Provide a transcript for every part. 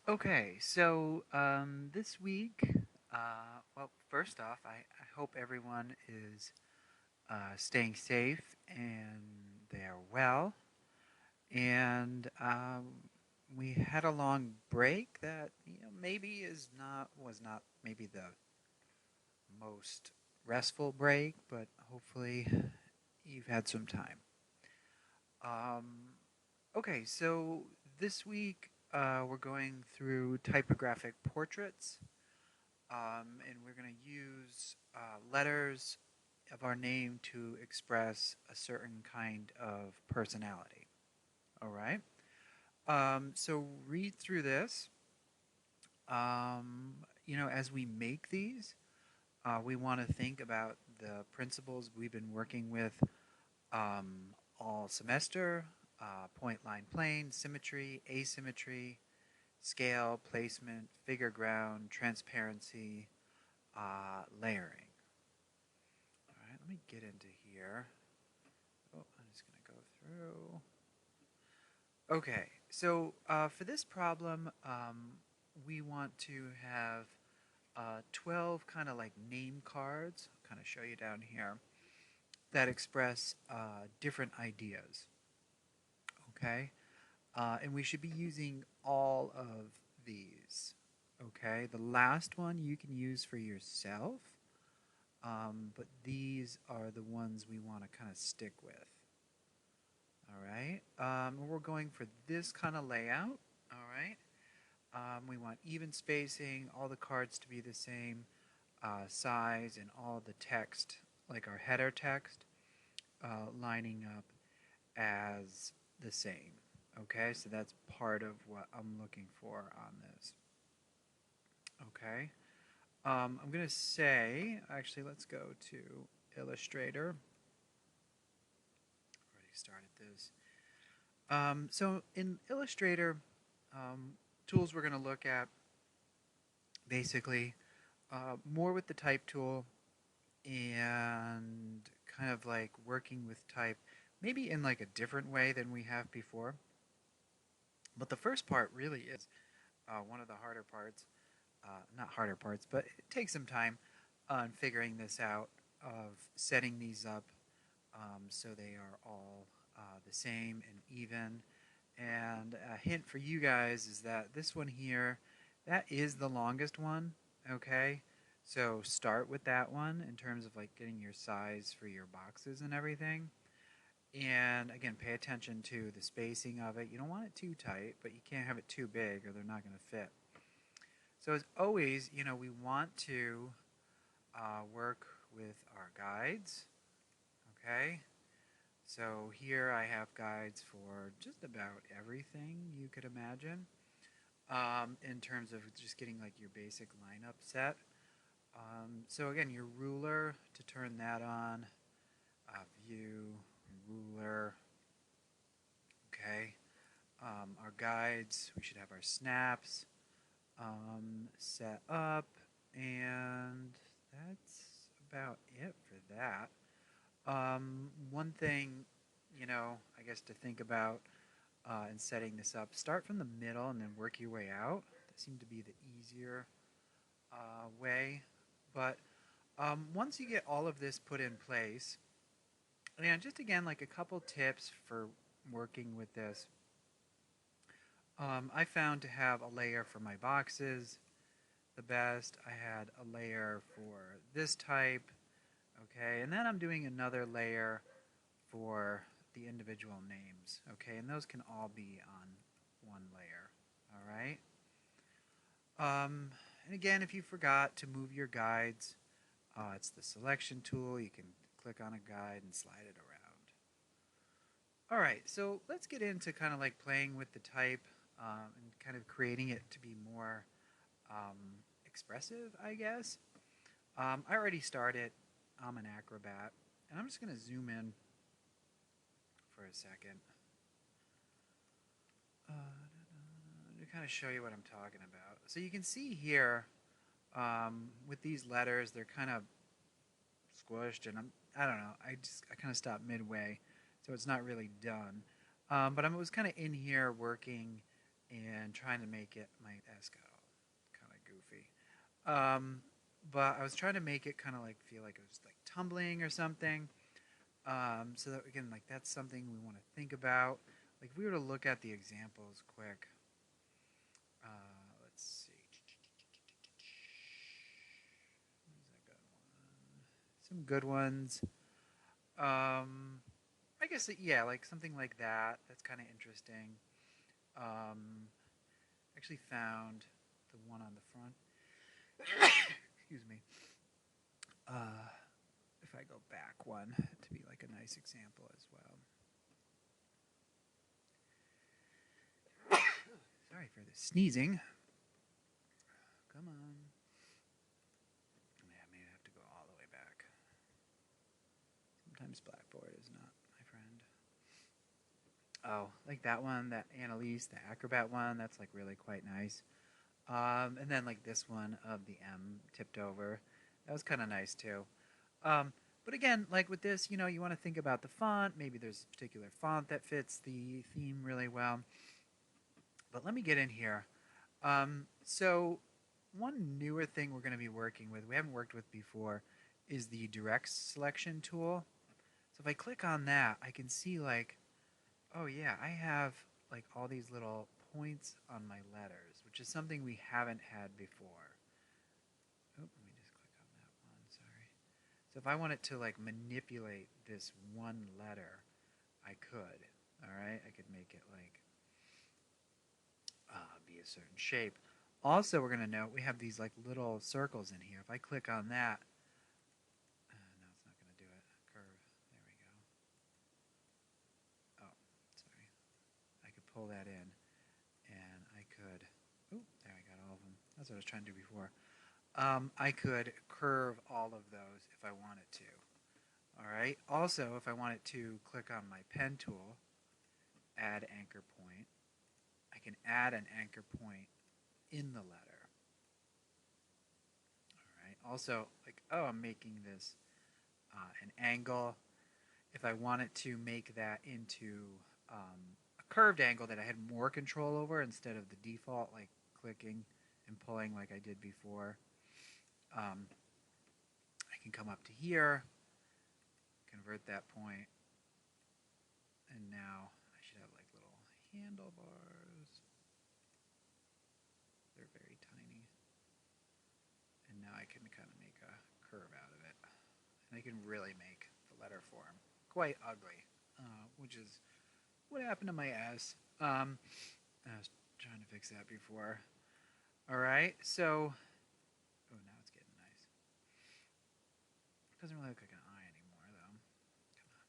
Okay, so this week, well, first off, I hope everyone is staying safe and they are well. And we had a long break that maybe is not was not maybe the most restful break, but hopefully you've had some time. Um, okay, so this week we're going through typographic portraits. And we're going to use letters of our name to express a certain kind of personality. All right. So read through this. As we make these, we want to think about the principles we've been working with um, all semester: point, line, plane, symmetry, asymmetry, scale, placement, figure ground, transparency, layering. All right, let me get into here. Oh, I'm just going to go through. Okay, so for this problem, we want to have 12 kind of like name cards, kind of show you down here, that express different ideas. Okay, and we should be using all of these. Okay, the last one you can use for yourself, but these are the ones we want to kind of stick with. All right. We're going for this kind of layout. All right. We want even spacing, all the cards to be the same size, and all the text, like our header text, lining up as the same. Okay, so that's part of what I'm looking for on this. Okay. I'm going to say, actually, let's go to Illustrator. Already started this. So in Illustrator, tools we're going to look at basically more with the type tool and kind of like working with type maybe in like a different way than we have before. But the first part really is one of the harder parts. Not harder parts, but it takes some time on figuring this out of setting these up so they are all the same and even. And a hint for you guys is that this one here, that is the longest one, okay? So start with that one in terms of like getting your size for your boxes and everything. And again, pay attention to the spacing of it. You don't want it too tight, but you can't have it too big or they're not going to fit. So as always, we want to work with our guides, okay? So here I have guides for just about everything you could imagine in terms of just getting like your basic lineup set. So again, your ruler to turn that on, view, ruler, okay. Our guides, we should have our snaps set up, and that's about it for that. One thing, I guess to think about in setting this up, start from the middle and then work your way out. That seemed to be the easier way. But once you get all of this put in place, and just again, like a couple tips for working with this, I found to have a layer for my boxes the best. I had a layer for this type, okay, and then I'm doing another layer for the individual names, okay, and those can all be on one layer, all right. And again, if you forgot to move your guides, it's the selection tool. You can click on a guide and slide it around. All right, so let's get into kind of like playing with the type and kind of creating it to be more um, expressive, I guess. I already started. I'm an acrobat, and I'm just going to zoom in for a second to kind of show you what I'm talking about. So you can see here with these letters, they're kind of squished, and I don't know. I kind of stopped midway, so it's not really done. But I was kind of in here working and trying to make it, my S got all kind of goofy. Um, but I was trying to make it kind of like feel like it was like tumbling or something. So that again, like that's something we want to think about. Like if we were to look at the examples quick, let's see. Where's that good one? Some good ones. I guess yeah, like something like that. That's kind of interesting. Um, actually found the one on the front. Excuse me. Uh, if I go back one to be like a nice example as well. Sorry for the sneezing. Come on. Yeah, I may have to go all the way back. Sometimes Blackboard is not my friend. Oh, like that one, that Annalise, the Acrobat one, that's like really quite nice. And then like this one of the M tipped over. That was kind of nice too. But again, like with this, you know, you want to think about the font. Maybe there's a particular font that fits the theme really well. But let me get in here. So one newer thing we're going to be working with, we haven't worked with before, is the direct selection tool. So if I click on that, I can see like, oh yeah, I have like all these little points on my letters, which is something we haven't had before. Oh, let me just click on that one, sorry. So if I wanted to like manipulate this one letter, I could. All right, I could make it like be a certain shape. Also, we're going to note we have these like little circles in here. If I click on that, no, it's not going to do it. Curve. There we go. Oh, sorry. I could pull that in, and I could. Oh, there I got all of them. That's what I was trying to do before. I could curve all of those if I wanted to. All right. Also, if I wanted to click on my pen tool, add anchor point, I can add an anchor point in the letter. All right. Also, like, oh, I'm making this an angle. If I wanted to make that into a curved angle that I had more control over instead of the default, like clicking and pulling like I did before, I can come up to here, convert that point, and now I should have like little handlebars. They're very tiny. And now I can kind of make a curve out of it. And I can really make the letter form quite ugly, which is what happened to my S. I was trying to fix that before. All right, so, oh, now it's getting nice. It doesn't really look like an eye anymore, though. Come on.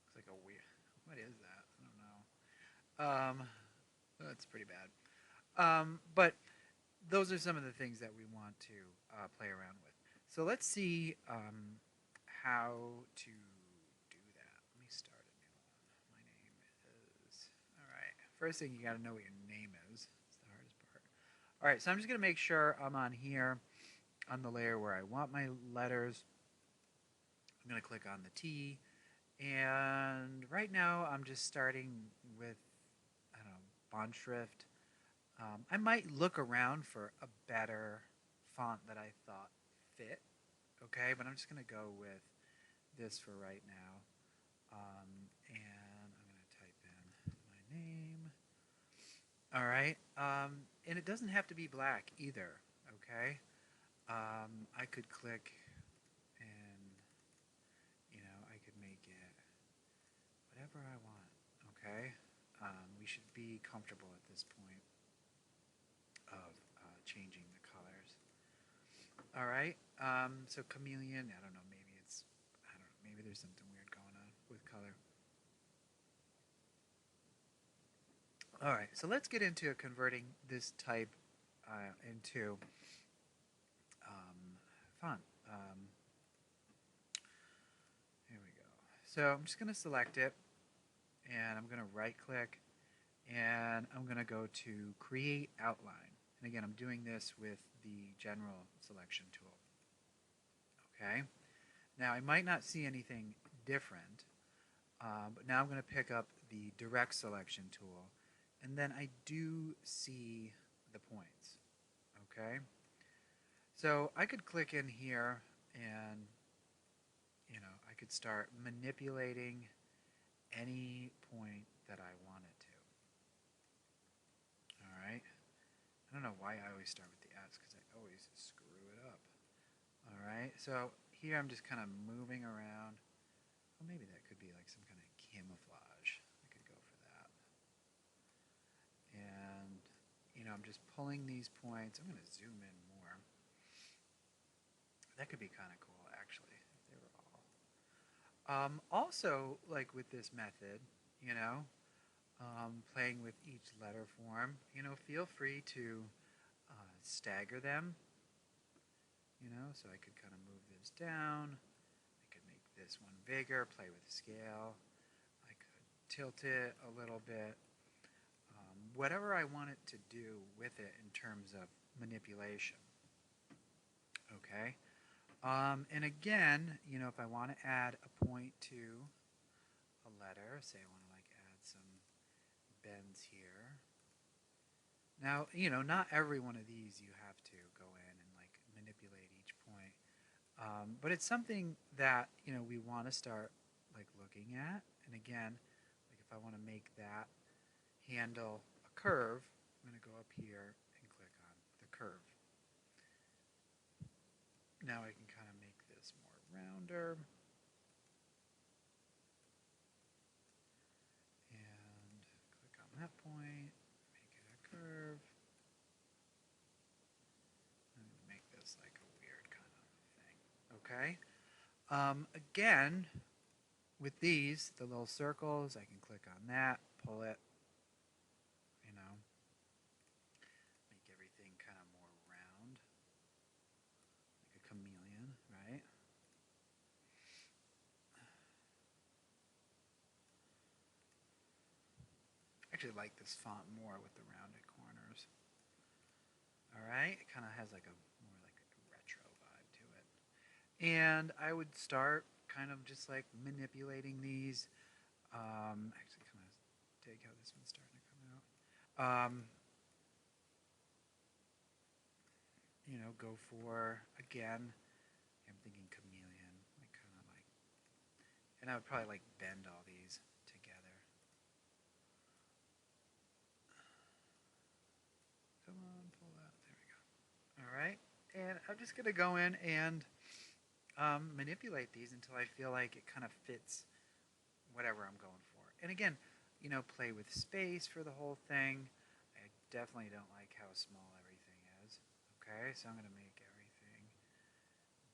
Looks like a weird, what is that? I don't know. That's pretty bad. But those are some of the things that we want to play around with. So let's see how to do that. Let me start a new one. My name is, all right. First thing, you got to know what your name is. It's the hardest part. All right, so I'm just going to make sure I'm on here on the layer where I want my letters. I'm going to click on the T. And right now, I'm just starting with, I don't know, bond shrift. I might look around for a better font that I thought fit, okay? But I'm just going to go with this for right now. And I'm going to type in my name. All right. And it doesn't have to be black either, okay? I could click and, you know, I could make it whatever I want, okay? We should be comfortable at this point of changing the colors. All right. So chameleon, I don't know, maybe it's, I don't know, maybe there's something weird going on with color. All right, so let's get into converting this type into font. Here we go. So I'm just going to select it, and I'm going to right click, and I'm going to go to create outline. And again, I'm doing this with the general selection tool. Okay. Now I might not see anything different, But now I'm going to pick up the direct selection tool, and then I do see the points. Okay, so I could click in here and I could start manipulating any point that I wanted to. All right. I don't know why I always start with the S because I always screw it up. All right. So here I'm just kind of moving around. Well, maybe that could be like some kind of camouflage. I could go for that. And I'm just pulling these points. I'm going to zoom in more. That could be kind of cool, actually, if they were all. Also, like with this method, you know, playing with each letter form, feel free to stagger them, so I could kind of move this down. I could make this one bigger, play with scale. I could tilt it a little bit. Whatever I want it to do with it in terms of manipulation. Okay. And again, if I want to add a point to a letter, say I want to like add some bends here. Now, not every one of these you have to go in and like manipulate each point. But it's something that, we want to start like looking at. And again, like if I want to make that handle a curve, I'm going to go up here and click on the curve. Now I can kind of make this more rounder. And click on that point, make it a curve. I'm going to make this like a weird kind of thing. Okay. Again, with these, the little circles, I can click on that, pull it, make everything kind of more round, like a chameleon, right? I actually like this font more with the rounded corners. All right, it kind of has like a more like a retro vibe to it. And I would start kind of just like manipulating these. Actually, kind of dig how this one's starting to come out. Go for, again, I'm thinking chameleon, like kind of like, and I would probably like bend all these together. Come on, pull that. There we go. All right, and I'm just gonna go in and manipulate these until I feel like it kind of fits whatever I'm going for. And again, play with space for the whole thing. I definitely don't like how small everything is. Okay, so I'm going to make everything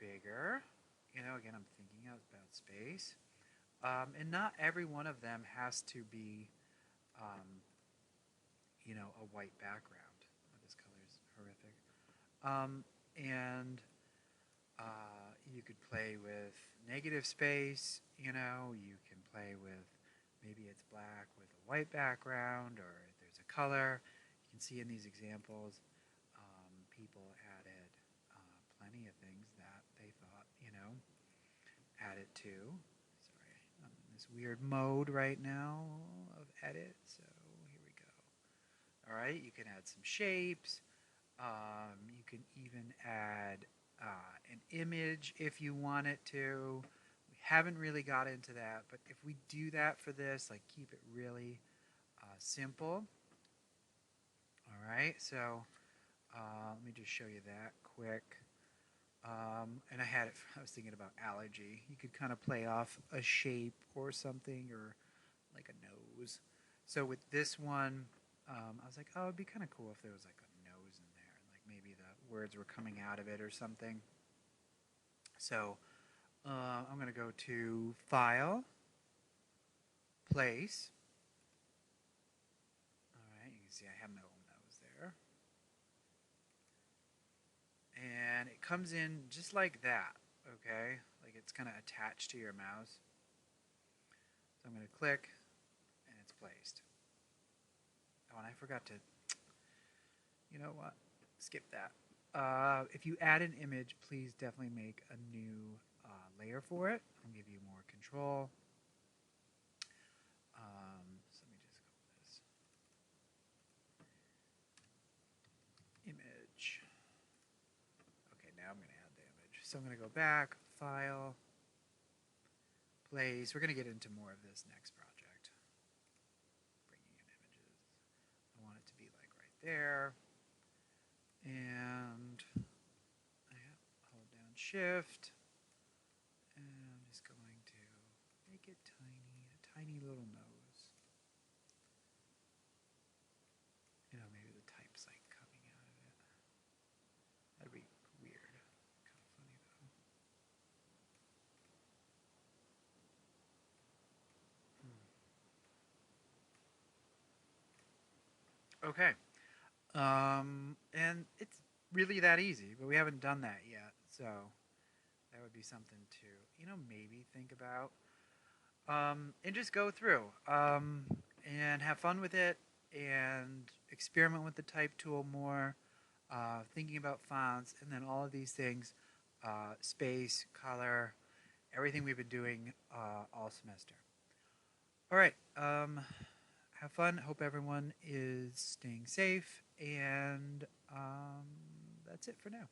bigger. Again, I'm thinking about space. And not every one of them has to be, a white background. Oh, this color is horrific. And you could play with negative space, you can play with, maybe it's black with a white background, or there's a color. You can see in these examples, people added plenty of things that they thought, added to. Sorry, I'm in this weird mode right now of edit, so here we go. All right, you can add some shapes. You can even add an image if you want it to. We haven't really got into that, but if we do that for this, like keep it really simple. All right, so let me just show you that quick. And I was thinking about allergy. You could kind of play off a shape or something, or like a nose. So with this one, I was like, oh, it'd be kind of cool if there was like a nose in there, like maybe the words were coming out of it or something. So I'm going to go to File, Place. All right, you can see I have my little nose there. And it comes in just like that, okay? Like it's kind of attached to your mouse. So I'm going to click, and it's placed. Oh, and I forgot to, you know what? Skip that. If you add an image, please definitely make a new layer for it. I'll give you more control. So I'm going to go back, File, Place. We're going to get into more of this next project. Bringing in images. I want it to be like right there. And hold down Shift. And I'm just going to make it tiny, a tiny little nose. You know, maybe the type's like coming out of it. That'd be weird. Kind of funny though. Okay. And it's really that easy, but we haven't done that yet. So that would be something to, maybe think about. And just go through and have fun with it and experiment with the type tool more, thinking about fonts, and then all of these things, space, color, everything we've been doing all semester. All right. Have fun. Hope everyone is staying safe. And that's it for now.